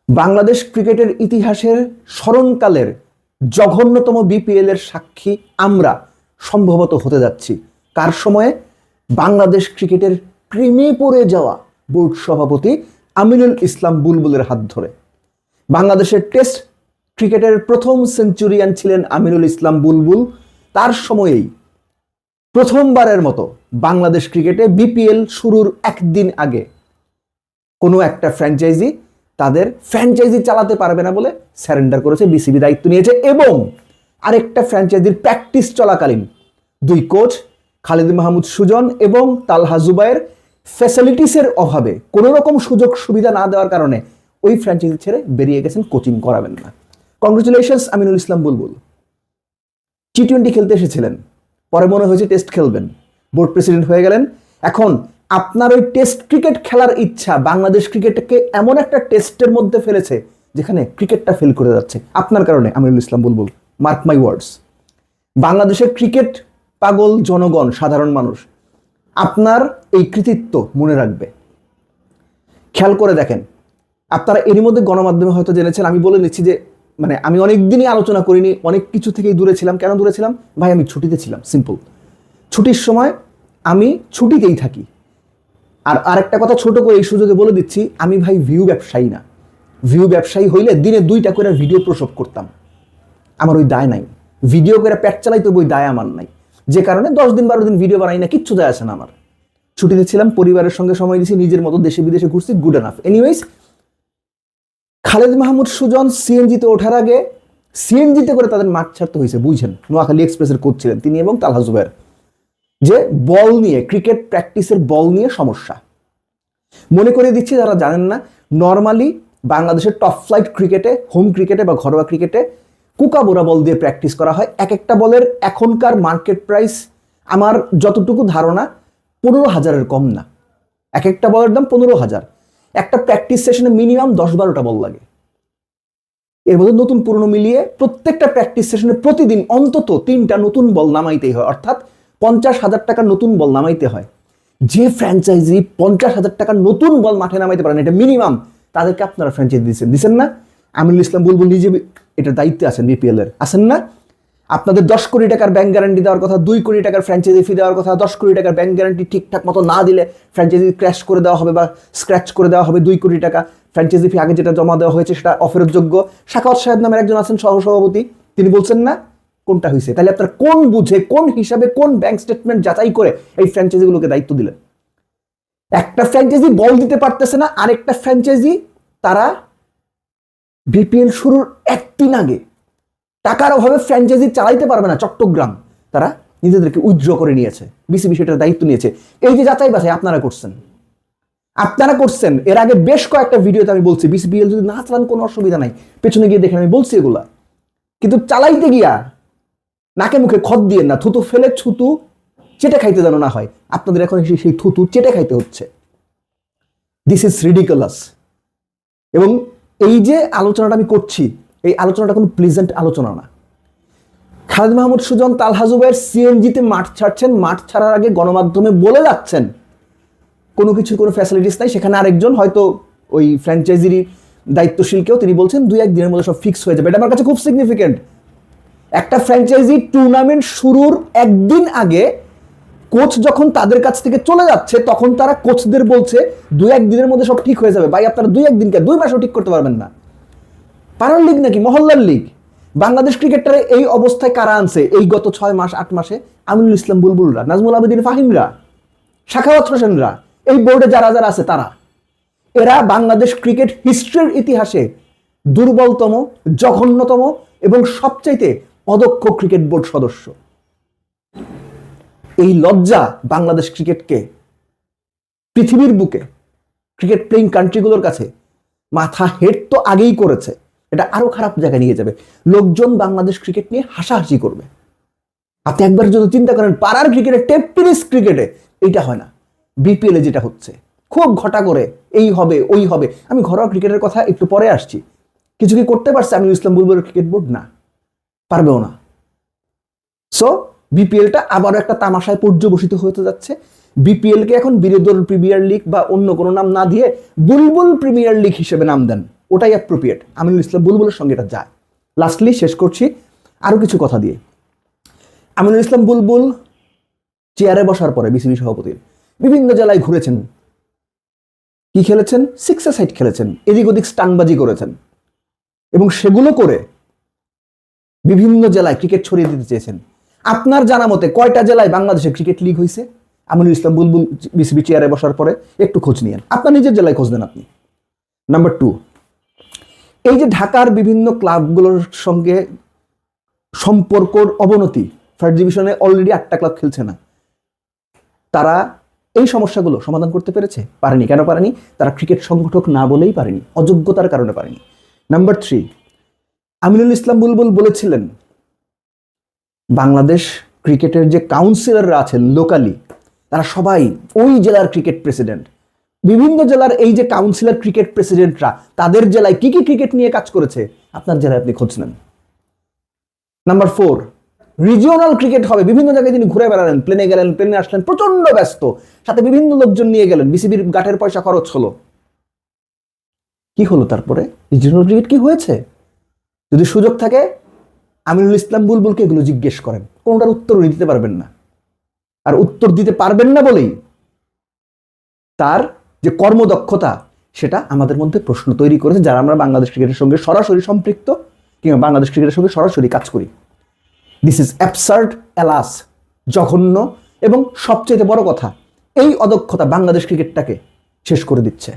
বাংলাদেশ ক্রিকেটের ইতিহাসের স্মরণকালের জঘন্যতম বিপিএল এর সাক্ষী আমরা সম্ভবত হতে যাচ্ছি। কার সময়ে? বাংলাদেশ ক্রিকেটের প্রেমে পড়ে যাওয়া বোর্ড সভাপতি আমিনুল ইসলাম বুলবুলের হাত ধরে। বাংলাদেশের টেস্ট ক্রিকেটের প্রথম সেঞ্চুরিয়ান ছিলেন আমিনুল ইসলাম বুলবুল। তার সময়েই প্রথমবারের মতো বাংলাদেশ ক্রিকেটে বিপিএল শুরুর একদিন আগে কোনো একটা ফ্র্যাঞ্চাইজি তাদের ফ্র্যাঞ্চাইজি চালাতে পারবে না বলে স্যারেন্ডার করেছে, বিসিবি দায়িত্ব নিয়েছে। এবং আরেকটা ফ্র্যাঞ্চাইজির প্র্যাকটিস চলাকালীন দুই কোচ খালিদ মাহমুদ সুজন এবং তালহা জুবায়ের ফ্যাসিলিটিসের অভাবে কোনো রকম সুযোগ সুবিধা না দেওয়ার কারণে ওই ফ্র্যাঞ্চাইজি ছেড়ে বেরিয়ে গেছেন, কোচিং করাবেন না। কংগ্রেচুলেশনস আমিনুল ইসলাম বুলবুল। টি-20 খেলতে এসেছিলেন, পরে মনে হয়েছে টেস্ট খেলবেন, বোর্ড প্রেসিডেন্ট হয়ে গেলেন। এখন আপনার ওই টেস্ট ক্রিকেট খেলার ইচ্ছা বাংলাদেশ ক্রিকেটকে এমন একটা টেস্টের মধ্যে ফেলেছে যেখানে ক্রিকেটটা ফেল করে যাচ্ছে আপনার কারণে। আমিনুল ইসলাম বুলবুল, মার্ক মাই ওয়ার্ডস। বাংলাদেশের ক্রিকেট পাগল জনগণ, সাধারণ মানুষ আপনার এই কৃতিত্ব মনে রাখবে। খেয়াল করে দেখেন, আপনারা এরই মধ্যে গণমাধ্যমে হয়তো জেনেছেন, আমি বলে নিচ্ছি যে আমি অনেকদিনই আলোচনা করিনি, অনেক কিছু থেকেই দূরে ছিলাম। কেন দূরে ছিলাম? ভাই আমি ছুটিতে ছিলাম, সিম্পল। ছুটির সময় আমি ছুটিতেই থাকি। আর আরেকটা কথা ছোট করে এই সুযোগে বলে দিচ্ছি, আমি ভাই ভিউ ব্যবসায়ী না। ভিউ ব্যবসায়ী হইলে দিনে 2টা করে ভিডিও প্রসব করতাম, আমার ওই দায় নাই। ভিডিও করে পেট চালাই তো ওই দায় আমার নাই, যে কারণে 10 দিন 12 দিন ভিডিও বানাই না, কিচ্ছু যায় আসে না আমার। ছুটিতে ছিলাম, পরিবারের সঙ্গে সময় দিয়েছি, নিজের মতো দেশে বিদেশে ঘুরছি, good enough. Anyways, Khalid Mahmud Sujan সিএনজিতে ওঠার আগে সিএনজিতে করে তাদের মাঠ ছাড়তে হয়েছে, বুঝছেন। নোয়াখালী এক্সপ্রেসের কোচ ছিলেন তিনি এবং তালহা জুবায়ের। যে বল নিয়ে, ক্রিকেট প্র্যাকটিসের বল নিয়ে সমস্যা। মনে করে দিচ্ছি যারা জানেন না, নর্মালি বাংলাদেশের টপ ফ্লাইট ক্রিকেটে, হোম ক্রিকেটে বা ঘরোয়া ক্রিকেটে কুকাবোরা বল দিয়ে প্র্যাকটিস করা হয়। এক একটা বলের এখনকার মার্কেট প্রাইস আমার যতটুকু ধারণা 15,000-এর কম না। এক একটা বলের দাম 15,000। একটা প্র্যাকটিস সেশনে মিনিমাম 10-12টা বল লাগে। এর মধ্যে নতুন পুরনো মিলিয়ে প্রত্যেকটা প্র্যাকটিস সেশনে প্রতিদিন অন্তত 3টা নতুন বল নামাইতেই হয়, অর্থাৎ 50,000 টাকার নতুন বল নামাইতে হয়। যে ফ্র্যাঞ্চাইজি 50,000 টাকার নতুন বল মাঠে নামাইতে পারেন, এটা মিনিমাম, তাদেরকে আপনারা ফ্র্যাঞ্চাইজি দিচ্ছেন না? আমিনুল ইসলাম বুলবুল নিজে এটার দায়িত্বে আছেন, বিপিএল এর আছেন না? আপনাদের 10 কোটি টাকার ব্যাংক গ্যারান্টি দেওয়ার কথা, 2 কোটি টাকার ফ্র্যাঞ্চাইজি ফি দেওয়ার কথা। 10 কোটি টাকার ব্যাংক গ্যারান্টি ঠিকঠাক মতো না দিলে ফ্র্যাঞ্চাইজি ক্র্যাশ করে দেওয়া হবে বা স্ক্র্যাচ করে দেওয়া হবে। 2 কোটি টাকা ফ্র্যাঞ্চাইজি ফি আগে যেটা জমা দেওয়া হয়েছে সেটা অফেরতযোগ্য। শাখাওয়াত সাহেব নামের একজন আছেন সহসভাপতি, তিনি বলছেন না কোনটা হয়েছে। তাহলে আপনার কোন বুঝে, কোন হিসাবে, কোন ব্যাংক স্টেটমেন্ট যাচাই করে এই ফ্র্যাঞ্চাইজিগুলোকে দায়িত্ব দিলেন? একটা ফ্র্যাঞ্চাইজি বল দিতে পারতেছে না, আরেকটা ফ্র্যাঞ্চাইজি তারা বিপিএল শুরুর একদিন আগে টাকার অভাবে ফ্র্যাঞ্চাইজি চালাইতে পারবে না। চট্টগ্রাম তারা নিজেদেরকে উইথড্র করে নিয়েছে, বিসিবি সেটার দায়িত্ব নিয়েছে। এই যে যাচাই বাছাই আপনারা করছেন। এর আগে বেশ কয়েকটা ভিডিওতে আমি বলছি, বিসিবিএল যদি না চালান কোনো অসুবিধা নাই, পেছনে গিয়ে দেখেন আমি বলছি এগুলা। কিন্তু চালাইতে গিয়া নাকে মুখে খত দিয়ে না, থুতু ফেলে ছুতু চেটে খাইতে যেন না হয়। আপনাদের এখন সেই থুতু চেটে খাইতে হচ্ছে। This is ridiculous. এবং এই যে আলোচনাটা আমি করছি, এই আলোচনাটা কোনো প্লিজেন্ট আলোচনা না। খালিদ মাহমুদ সুজন, তালহা জুবায়ের সিএনজিতে মাঠ ছাড়ছেন, মাঠ ছাড়ার আগে গণমাধ্যমে বলে যাচ্ছেন কোনো কিছুর কোনো ফ্যাসিলিটিস নাই। সেখানে আরেকজন হয়তো ওই ফ্র্যাঞ্চাইজির দায়িত্বশীলকেও তিনি বলছেন 2-1 দিনের মধ্যে সব ফিক্স হয়ে যাবে। এটা আমার কাছে খুব সিগনিফিকেন্ট। একটা ফ্র্যাঞ্চাইজি টুর্নামেন্ট শুরুর একদিন আগে কোচ যখন তাদের কাছ থেকে চলে যাচ্ছে, তখন তারা কোচদের বলছে 2-1 দিনের মধ্যে সব ঠিক হয়ে যাবে। ভাই আপনারা 2-1 দিনকে 2 মাসও ঠিক করতে পারবেন না। পাড়ার লিগ নাকি মহল্লার লিগ? বাংলাদেশ ক্রিকেটারে এই অবস্থায় কারা আনছে এই গত 6 মাস 8 মাসে? আমিনুল ইসলাম বুলবুলরা, নাজমুল আবেদিন ফাহিমরা, শাখাওয়াত হোসেনরা, এই বোর্ডে যারা যারা আছে তারা। এরা বাংলাদেশ ক্রিকেট হিস্ট্রির ইতিহাসে দুর্বলতম, জঘন্যতম এবং সবচাইতে অদক্ষ ক্রিকেট বোর্ড সদস্য। এই লজ্জা বাংলাদেশ ক্রিকেটকে পৃথিবীর বুকে ক্রিকেট প্লেইং কান্ট্রিগুলোর কাছে মাথা হেট তো আগেই করেছে, এটা আরো খারাপ জায়গায় নিয়ে যাবে। লোকজন বাংলাদেশ ক্রিকেট নিয়ে হাসাহাসি করবে। আপনি একবার যদি চিন্তা করেন, পাড়ার ক্রিকেটে, টেস্ট ক্রিকেটে এইটা হয় না, বিপিএল এ যেটা হচ্ছে খুব ঘটা করে এই হবে ওই হবে। আমি ঘরোয়া ক্রিকেটের কথা একটু পরে আসছি। কিছু কি করতে পারছে আমিনুল ইসলাম বুলবুলের ক্রিকেট বোর্ড? না, পারবেও না। সো বিপিএলটা আবারও একটা তামাশায় পর্যবসিত হতে যাচ্ছে। বিপিএল কে এখন বিরোধী প্রিমিয়ার লিগ বা অন্য কোনো নাম না দিয়ে বুলবুল প্রিমিয়ার লিগ হিসেবে নাম দেন। ওটাই অ্যাপ্রোপ্রিয়েট। আমিনুল ইসলাম বুলবুলের সঙ্গে এটা যায়। লাস্টলি শেষ করছি আরো কিছু কথা দিয়ে। আমিনুল ইসলাম বুলবুল চেয়ারে বসার পরে বিসিবি সভাপতির বিভিন্ন জেলায় ঘুরেছেন, কি খেলেছেন, সিক্সে সাইড খেলেছেন, এদিক ওদিক স্টানবাজি করেছেন, এবং সেগুলো করে বিভিন্ন জেলায় ক্রিকেট ছড়িয়ে দিতে চেয়েছেন। আপনার জানা মতে কয়টা জেলায় বাংলাদেশে ক্রিকেট লিগ হয়েছে আমিনুল ইসলাম বুলবুল বিসিবি চেয়ারে বসার পরে? একটু খোঁজ নিয়েন, আপনার নিজের জেলায় খোঁজ দেন আপনি। নাম্বার 2, এই যে ঢাকার বিভিন্ন ক্লাবগুলোর সঙ্গে সম্পর্কর অবনতি, ফার্স্ট ডিভিশনে অলরেডি 8টা ক্লাব খেলছে না, তারা এই সমস্যাগুলো সমাধান করতে পেরেছে? পারেনি। কেন পারেনি? তারা ক্রিকেট সংগঠক না বলেই পারেনি, অযোগ্যতার কারণে পারেনি। নাম্বার 3, আমিনুল ইসলাম বুলবুল বলেছিলেন বাংলাদেশ ক্রিকেটের যে কাউন্সিলররা আছেন লোকালি, তারা সবাই ওই জেলার ক্রিকেট প্রেসিডেন্ট। বিভিন্ন জেলার এই যে কাউন্সিলর ক্রিকেট প্রেসিডেন্টরা তাদের জেলায় কি কি ক্রিকেট নিয়ে কাজ করেছে আপনার জেলায় আপনি খোঁজ নেন। নাম্বার 4, রিজিওনাল ক্রিকেট হবে, বিভিন্ন জায়গায় তিনি ঘুরে বেড়ালেন, প্লেনে গেলেন, প্লেনে আসলেন, প্রচন্ড ব্যস্ত, সাথে বিভিন্ন লোকজন নিয়ে গেলেন, বিসিবির গাটের পয়সা খরচ হলো। কি হলো তারপরে? রিজিওনাল ক্রিকেট কি হয়েছে? যদি সুযোগ থাকে আমিনুল ইসলাম বুলবুলকে এগুলো জিজ্ঞেস করেন, কোনটার উত্তর দিতে পারবেন না। আর উত্তর দিতে পারবেন না বলেই তার যে কর্মদক্ষতা সেটা আমাদের মধ্যে প্রশ্ন তৈরি করেছে, যারা আমরা বাংলাদেশ ক্রিকেটের সঙ্গে সরাসরি সম্পৃক্ত কিংবা বাংলাদেশ ক্রিকেটের সঙ্গে সরাসরি কাজ করি। দিস ইজ অ্যাবসার্ড, অ্যালাস, জঘন্য, এবং সবচেয়ে বড় কথা, এই অদক্ষতা বাংলাদেশ ক্রিকেটটাকে শেষ করে দিচ্ছে।